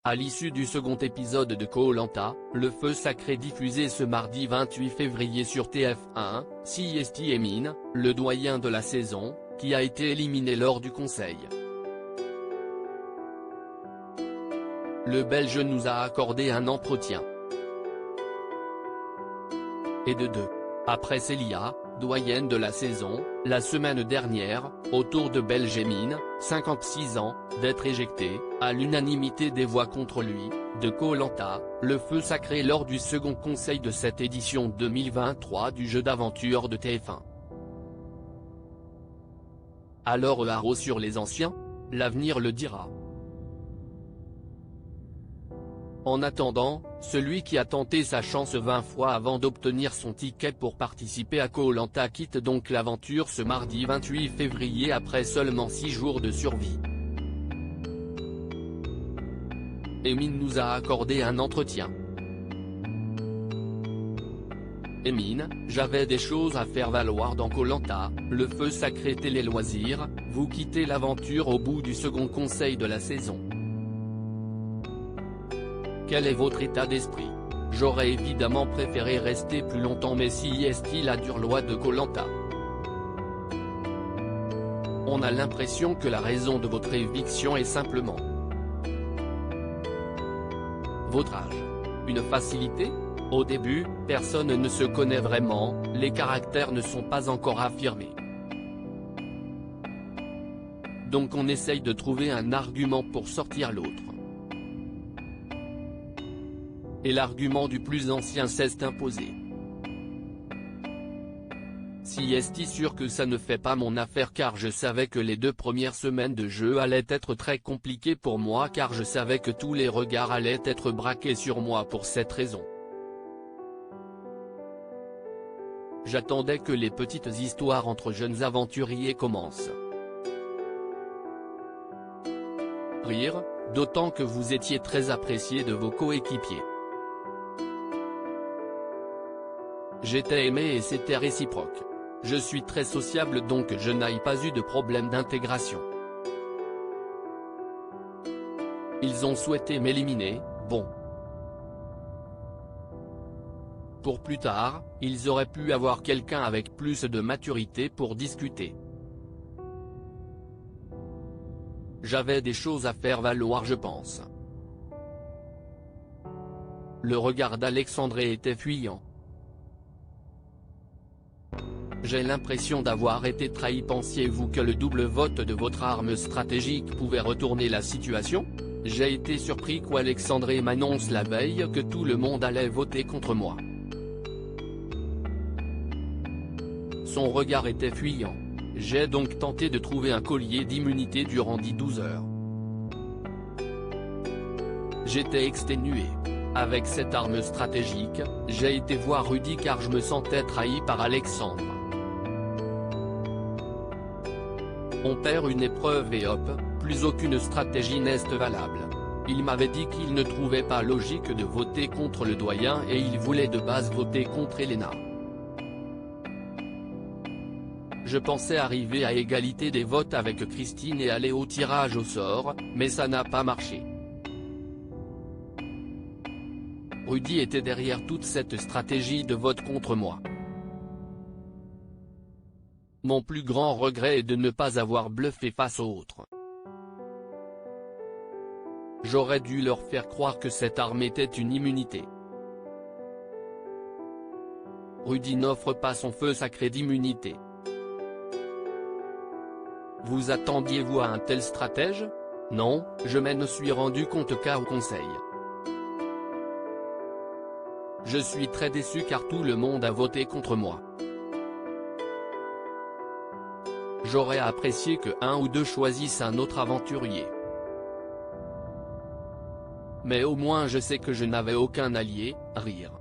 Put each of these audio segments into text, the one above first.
À l'issue du second épisode de Koh-Lanta, le feu sacré diffusé ce mardi 28 février sur TF1, Siesti Emin, le doyen de la saison, qui a été éliminé lors du conseil. Le Belge nous a accordé un entretien. Et de deux. Après Célia, doyenne de la saison, la semaine dernière, au tour de Belge Emin, 56 ans, d'être éjecté, à l'unanimité des voix contre lui, de Koh-Lanta, le feu sacré lors du second conseil de cette édition 2023 du jeu d'aventure de TF1. Alors haro sur les anciens ? L'avenir le dira. En attendant, celui qui a tenté sa chance 20 fois avant d'obtenir son ticket pour participer à Koh-Lanta quitte donc l'aventure ce mardi 28 février après seulement 6 jours de survie. Emin nous a accordé un entretien. Emin, j'avais des choses à faire valoir dans Koh-Lanta, le feu sacré télé-loisirs, vous quittez l'aventure au bout du second conseil de la saison. Quel est votre état d'esprit? J'aurais évidemment préféré rester plus longtemps mais Siesti la dure loi de Koh-Lanta. On a l'impression que la raison de votre éviction est simplement votre âge. Une facilité? Au début, personne ne se connaît vraiment, les caractères ne sont pas encore affirmés. Donc on essaye de trouver un argument pour sortir l'autre. Et l'argument du plus ancien s'est imposé. Siesti sûr que ça ne fait pas mon affaire car je savais que les 2 premières semaines de jeu allaient être très compliquées pour moi car je savais que tous les regards allaient être braqués sur moi pour cette raison. J'attendais que les petites histoires entre jeunes aventuriers commencent. Rire, d'autant que vous étiez très apprécié de vos coéquipiers. J'étais aimé et c'était réciproque. Je suis très sociable donc je n'ai pas eu de problème d'intégration. Ils ont souhaité m'éliminer, bon. Pour plus tard, ils auraient pu avoir quelqu'un avec plus de maturité pour discuter. J'avais des choses à faire valoir je pense. Le regard d'Alexandré était fuyant. J'ai l'impression d'avoir été trahi. Pensiez-vous que le double vote de votre arme stratégique pouvait retourner la situation? J'ai été surpris qu'Alexandré m'annonce la veille que tout le monde allait voter contre moi. Son regard était fuyant. J'ai donc tenté de trouver un collier d'immunité durant 10-12 heures. J'étais exténué. Avec cette arme stratégique, j'ai été voir Rudy car je me sentais trahi par Alexandre. On perd une épreuve et hop, plus aucune stratégie n'est valable. Il m'avait dit qu'il ne trouvait pas logique de voter contre le doyen et il voulait de base voter contre Elena. Je pensais arriver à égalité des votes avec Christine et aller au tirage au sort, mais ça n'a pas marché. Rudy était derrière toute cette stratégie de vote contre moi. Mon plus grand regret est de ne pas avoir bluffé face aux autres. J'aurais dû leur faire croire que cette arme était une immunité. Rudy n'offre pas son feu sacré d'immunité. Vous attendiez-vous à un tel stratège? Non, je me suis rendu compte qu'au conseil. Je suis très déçu car tout le monde a voté contre moi. J'aurais apprécié que un ou deux choisissent un autre aventurier. Mais au moins je sais que je n'avais aucun allié, rire.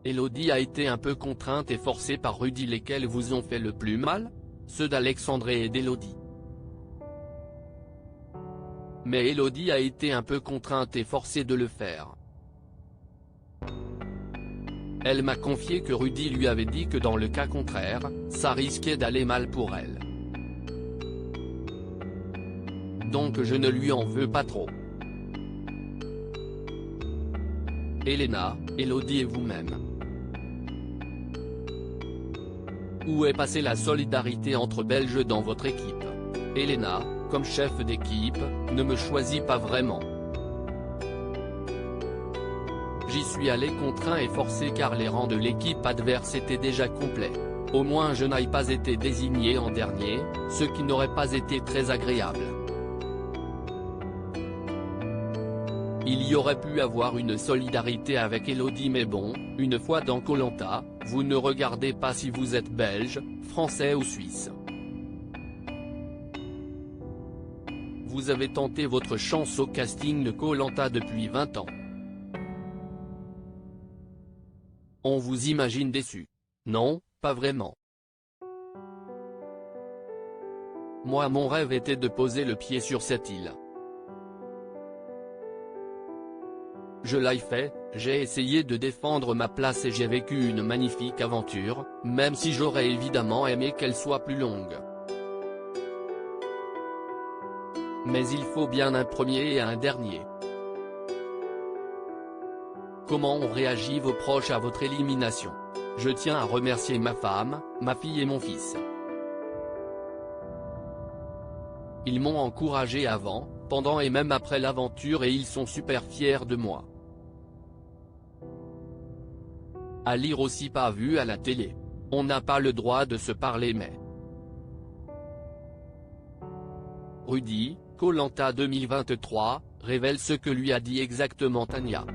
Elodie a été un peu contrainte et forcée par Rudy. Lesquels vous ont fait le plus mal? Ceux d'Alexandré et d'Elodie. Mais Elodie a été un peu contrainte et forcée de le faire. Elle m'a confié que Rudy lui avait dit que dans le cas contraire, ça risquait d'aller mal pour elle. donc je ne lui en veux pas trop. Elena, Elodie et vous-même. Où est passée la solidarité entre Belges dans votre équipe? Elena, comme chef d'équipe, ne me choisit pas vraiment. J'y suis allé contraint et forcé car les rangs de l'équipe adverse étaient déjà complets. Au moins je n'aille pas été désigné en dernier, ce qui n'aurait pas été très agréable. Il y aurait pu avoir une solidarité avec Elodie mais bon, une fois dans Koh Lanta, vous ne regardez pas si vous êtes belge, français ou suisse. Vous avez tenté votre chance au casting de Koh Lanta depuis 20 ans. On vous imagine déçu. Non, pas vraiment. Moi mon rêve était de poser le pied sur cette île. Je l'ai fait, j'ai essayé de défendre ma place et j'ai vécu une magnifique aventure, même si j'aurais évidemment aimé qu'elle soit plus longue. Mais il faut bien un premier et un dernier. Comment ont réagi vos proches à votre élimination? Je tiens à remercier ma femme, ma fille et mon fils. Ils m'ont encouragé avant, pendant et même après l'aventure et ils sont super fiers de moi. À lire aussi pas vu à la télé. On n'a pas le droit de se parler mais. Rudy, Koh Lanta 2023, révèle ce que lui a dit exactement Tania.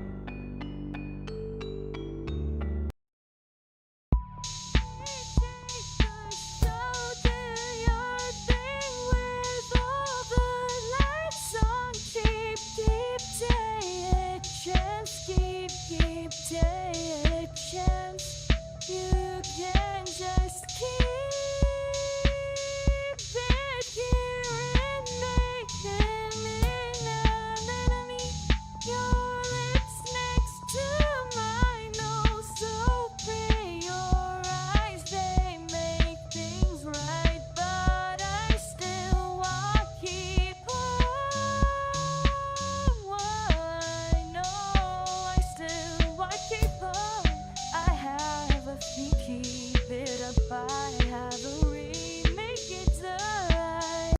Keep